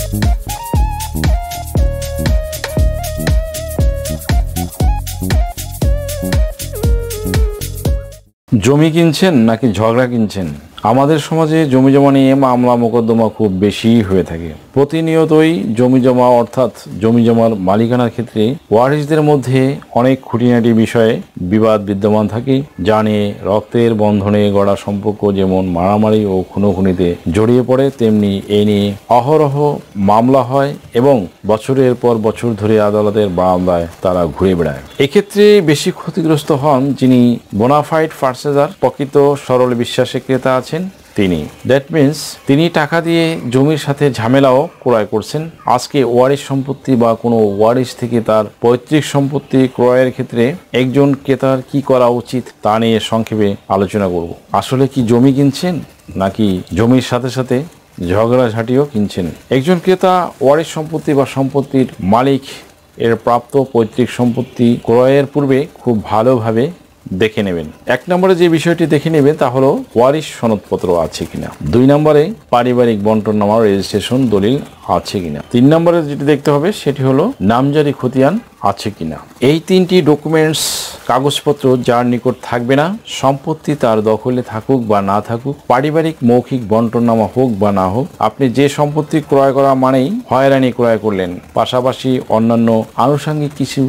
জমি কিনছেন নাকি ঝগড়া কিনছেন? আমাদের সমাজে জমি জমা নিয়ে মামলা মোকদ্দমা খুব বেশি হয়ে থাকে। প্রতিনিয়তই জমি জমা অর্থাৎ জমি জমার মালিকানার ক্ষেত্রে ওয়ারিশদের মধ্যে অনেক খুঁটিনাটি বিষয়ে বিবাদ বিদ্যমান থাকে, যা নিয়ে রক্তের বন্ধনে গড়া সম্পর্ক যেমন মারামারি ও খুনোখুনিতে জড়িয়ে পড়ে, তেমনি এ নিয়ে অহরহ মামলা হয় এবং বছরের পর বছর ধরে আদালতের বারান্দায় তারা ঘুরে বেড়ায়। এক্ষেত্রে বেশি ক্ষতিগ্রস্ত হন যিনি বোনাফাইড পারচেজার, প্রকৃত সরল বিশ্বাসী ক্রেতা আছেন তিনি। দ্যাট মিনস তিনি টাকা দিয়ে জমির সাথে ঝামেলাও ক্রয় করছেন। আজকে ওয়ারিশ সম্পত্তি বা কোনো ওয়ারিশ থেকে তার পৈতৃক সম্পত্তি ক্রয়ের ক্ষেত্রে একজন ক্রেতার কি করা উচিত তা নিয়ে সংক্ষেপে আলোচনা করব। আসলে কি জমি কিনছেন নাকি জমির সাথে সাথে ঝগড়াঝাটিও কিনছেন? একজন ক্রেতা ওয়ারিশ সম্পত্তি বা সম্পত্তির মালিক এর প্রাপ্ত পৈতৃক সম্পত্তি ক্রয়ের পূর্বে খুব ভালোভাবে দেখে নেবেন। 1 নম্বরে যে বিষয়টি দেখে নেবেন তা হলো ওয়ারিশ সনদপত্র আছে কিনা। 2 নম্বরে পারিবারিক বন্টননামা রেজিস্ট্রেশন দলিল আছে কিনা। 3 নম্বরে যেটি দেখতে হবে সেটি হলো নামজারি খতিয়ান আছে কিনা। এই 3টি ডকুমেন্টস কাগজপত্র যার নিকট থাকবে না, সম্পত্তি তার দখলে থাকুক বা না থাকুক, পারিবারিক মৌখিক বন্টননামা হোক বা না হোক, আপনি যে সম্পত্তি ক্রয় করা মানেই হয়রানি ক্রয় করলেন। পাশাপাশি অন্যান্য আনুষঙ্গিক কিছু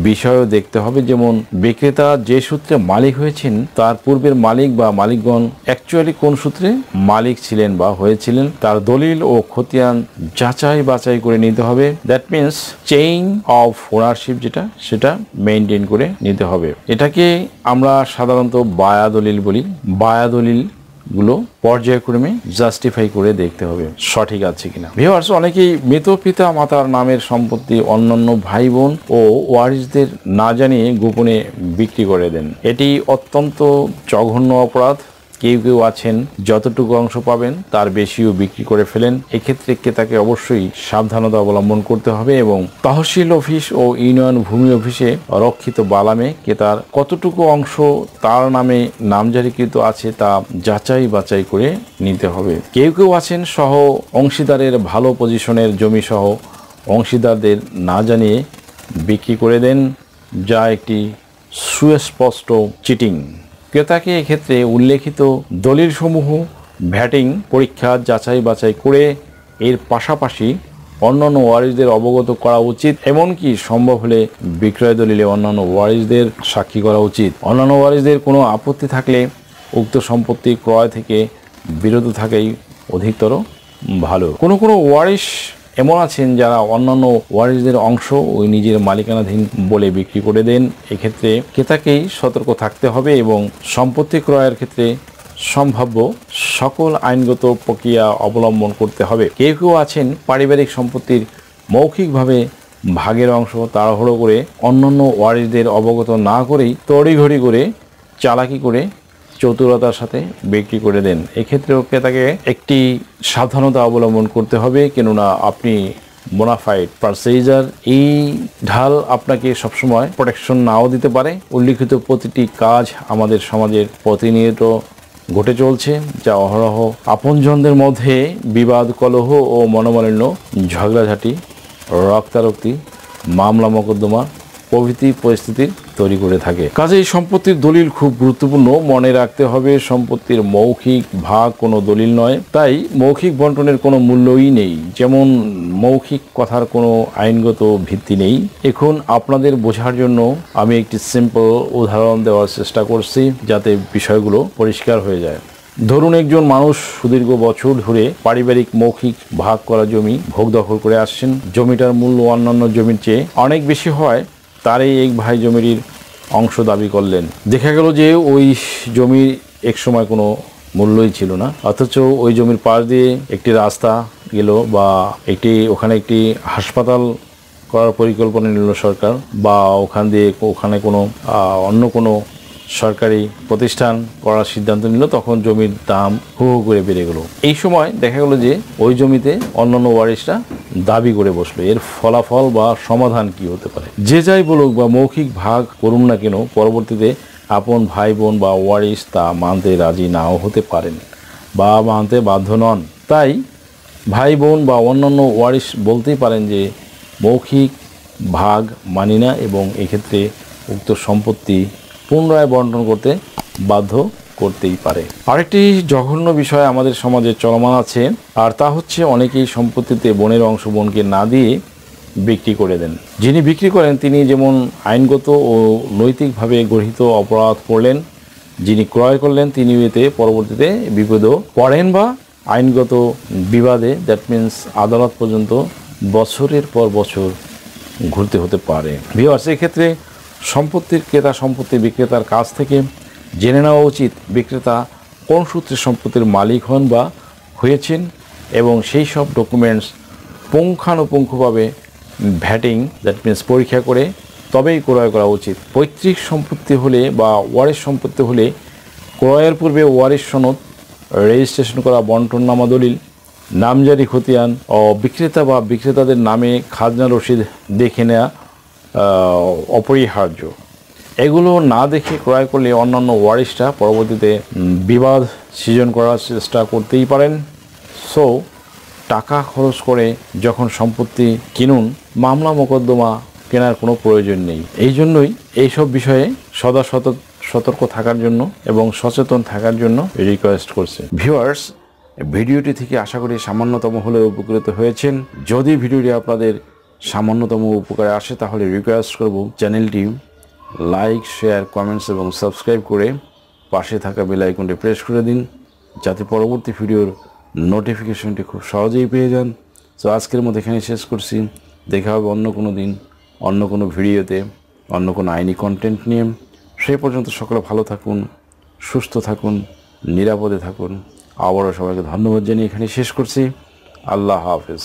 বিষয়ও দেখতে হবে, যেমন বিক্রেতা যে সূত্রে মালিক হয়েছেন তার পূর্বের মালিক বা মালিকগণ অ্যাকচুয়ালি কোন সূত্রে মালিক ছিলেন বা হয়েছিলেন, তার দলিল ও খতিয়ান যাচাই বাছাই করে নিতে হবে। That means chain of ownership যেটা সেটা মেনটেন করে নিতে হবে। এটাকে আমরা সাধারণত বায়া দলিল বলি। বায়া দলিল গুলো পর্যায়ক্রমে জাস্টিফাই করে দেখতে হবে সঠিক আছে কিনা। ভিউয়ার্স, অনেকেই মৃত পিতা মাতার নামের সম্পত্তি অন্যান্য ভাই বোন ও ওয়ারিশদের না জানিয়ে গোপনে বিক্রি করে দেন। এটি অত্যন্ত জঘন্য অপরাধ। কেউ কেউ আছেন যতটুকু অংশ পাবেন তার বেশিও বিক্রি করে ফেলেন। এক্ষেত্রে ক্রেতাকে অবশ্যই সাবধানতা অবলম্বন করতে হবে এবং তহসিল অফিস ও ইউনিয়ন ভূমি অফিসে রক্ষিত বালামে ক্রেতার কতটুকু অংশ তার নামে নামজারিকৃত আছে তা যাচাই বাছাই করে নিতে হবে। কেউ কেউ আছেন সহ অংশীদারের ভালো পজিশনের জমি সহ অংশীদারদের না জানিয়ে বিক্রি করে দেন, যা একটি সুস্পষ্ট চিটিং। ক্রেতাকে এক্ষেত্রে উল্লেখিত দলিলসমূহ ভ্যাটিং পরীক্ষা যাচাই বাছাই করে এর পাশাপাশি অন্যান্য ওয়ারিশদের অবগত করা উচিত। এমনকি সম্ভব হলে বিক্রয় দলিলে অন্যান্য ওয়ারিশদের সাক্ষী করা উচিত। অন্যান্য ওয়ারিশদের কোনো আপত্তি থাকলে উক্ত সম্পত্তি ক্রয় থেকে বিরত থাকাই অধিকতর ভালো। কোনো ওয়ারিশ এমন আছেন যারা অন্যান্য ওয়ারিশদের অংশ ওই নিজের মালিকানাধীন বলে বিক্রি করে দেন। এক্ষেত্রে ক্রেতাকেই সতর্ক থাকতে হবে এবং সম্পত্তি ক্রয়ের ক্ষেত্রে সম্ভাব্য সকল আইনগত প্রক্রিয়া অবলম্বন করতে হবে। কেউ কেউ আছেন পারিবারিক সম্পত্তির মৌখিকভাবে ভাগের অংশ তাড়াহুড়ো করে অন্যান্য ওয়ারিশদের অবগত না করেই তড়িঘড়ি করে চালাকি করে চতুরতার সাথে বিক্রি করে দেন। এক্ষেত্রেও ক্রেতাকে একটি সাবধানতা অবলম্বন করতে হবে, কেননা আপনি বোনাফাইড পারচেজার। এই ঢাল আপনাকে সবসময় প্রোটেকশন নাও দিতে পারে। উল্লিখিত প্রতিটি কাজ আমাদের সমাজের প্রতিনিয়ত ঘটে চলছে, যা অহরহ আপনজনদের মধ্যে বিবাদ, কলহ ও মনোমালিন্য, ঝগড়াঝাটি, রক্তারক্তি, মামলা মোকদ্দমা প্রভৃতি পরিস্থিতি তৈরি করে থাকে। কাজেই সম্পত্তির দলিল খুব গুরুত্বপূর্ণ। মনে রাখতে হবে সম্পত্তির মৌখিক ভাগ কোনো দলিল নয়, তাই মৌখিক বন্টনের কোনো মূল্যই নেই। যেমন মৌখিক কথার কোনো আইনগত ভিত্তি নেই। এখন আপনাদের বোঝার জন্য আমি একটি সিম্পল উদাহরণ দেওয়ার চেষ্টা করছি যাতে বিষয়গুলো পরিষ্কার হয়ে যায়। ধরুন একজন মানুষ সুদীর্ঘ বছর ধরে পারিবারিক মৌখিক ভাগ করা জমি ভোগ দখল করে আসছেন। জমিটার মূল্য অন্যান্য জমির চেয়ে অনেক বেশি হয় তার এই এক ভাই জমির অংশ দাবি করলেন। দেখা গেল যে ওই জমির এক সময় কোনো মূল্যই ছিল না, অথচ ওই জমির পাশ দিয়ে একটি রাস্তা গেল বা ওখানে একটি হাসপাতাল করার পরিকল্পনা নিল সরকার, বা ওখানে কোনো অন্য কোনো সরকারি প্রতিষ্ঠান করার সিদ্ধান্ত নিল, তখন জমির দাম হু হু করে বেড়ে গেল। এই সময় দেখা গেল যে ওই জমিতে অন্যান্য ওয়ারিশরা দাবি করে বসলো। এর ফলাফল বা সমাধান কি হতে পারে? যে যাই বলুক বা মৌখিক ভাগ করুন না কেন, পরবর্তীতে আপন ভাই বোন বা ওয়ারিশ তা মানতে রাজি নাও হতে পারেন বা মানতে বাধ্য নন। তাই ভাই বোন বা অন্যান্য ওয়ারিশ বলতেই পারেন যে মৌখিক ভাগ মানি না এবং এক্ষেত্রে উক্ত সম্পত্তি পুনরায় বন্টন করতে বাধ্য করতেই পারে। আরেকটি জঘন্য বিষয় আমাদের সমাজে চলমান আছে, আর তা হচ্ছে অনেকেই সম্পত্তিতে বোনের অংশ বোনকে না দিয়ে বিক্রি করে দেন। যিনি বিক্রি করেন তিনি যেমন আইনগত ও নৈতিকভাবে গঠিত অপরাধ করলেন, যিনি ক্রয় করলেন তিনি এতে পরবর্তীতে বিপদেও পড়েন বা আইনগত বিবাদে, দ্যাট মিন্স আদালত পর্যন্ত বছরের পর বছর ঘুরতে হতে পারে। ভিউয়ার্স, এক্ষেত্রে সম্পত্তির ক্রেতা সম্পত্তি বিক্রেতার কাছ থেকে জেনে নেওয়া উচিত বিক্রেতা কোন সূত্রে সম্পত্তির মালিক হন বা হয়েছেন এবং সেই সব ডকুমেন্টস পুঙ্খানুপুঙ্খভাবে ভ্যাটিং, দ্যাট মিন্স পরীক্ষা করে তবেই ক্রয় করা উচিত। পৈতৃক সম্পত্তি হলে বা ওয়ারিশ সম্পত্তি হলে ক্রয়ের পূর্বে ওয়ারিশ সনদ, রেজিস্ট্রেশন করা বন্টননামা দলিল, নামজারি খতিয়ান ও বিক্রেতা বা বিক্রেতাদের নামে খাজনা রসিদ দেখে নেওয়া অপরিহার্য। এগুলো না দেখে ক্রয় করলে অন্যান্য ওয়ারিশরা পরবর্তীতে বিবাদ সৃজন করার চেষ্টা করতেই পারেন। সো টাকা খরচ করে যখন সম্পত্তি কিনুন, মামলা মোকদ্দমা কেনার কোনো প্রয়োজন নেই। এই জন্যই এইসব বিষয়ে সদা সতর্ক থাকার জন্য এবং সচেতন থাকার জন্য রিকোয়েস্ট করছে। ভিউয়ার্স, ভিডিওটি থেকে আশা করি সামান্যতম হলেও উপকৃত হয়েছেন। যদি ভিডিওটি আপনাদের সামান্যতম উপকারে আসে তাহলে রিকোয়েস্ট করব চ্যানেলটি লাইক, শেয়ার, কমেন্টস এবং সাবস্ক্রাইব করে পাশে থাকা বেল আইকনটি প্রেস করে দিন, যাতে পরবর্তী ভিডিওর নোটিফিকেশনটি খুব সহজেই পেয়ে যান। তো আজকের মতো এখানে শেষ করছি। দেখা হবে অন্য কোনো দিন, অন্য কোনো ভিডিওতে, অন্য কোনো আইনি কন্টেন্ট নিয়ে। সেই পর্যন্ত সকলে ভালো থাকুন, সুস্থ থাকুন, নিরাপদে থাকুন। আবারও সবাইকে ধন্যবাদ জানিয়ে এখানে শেষ করছি। আল্লাহ হাফেজ।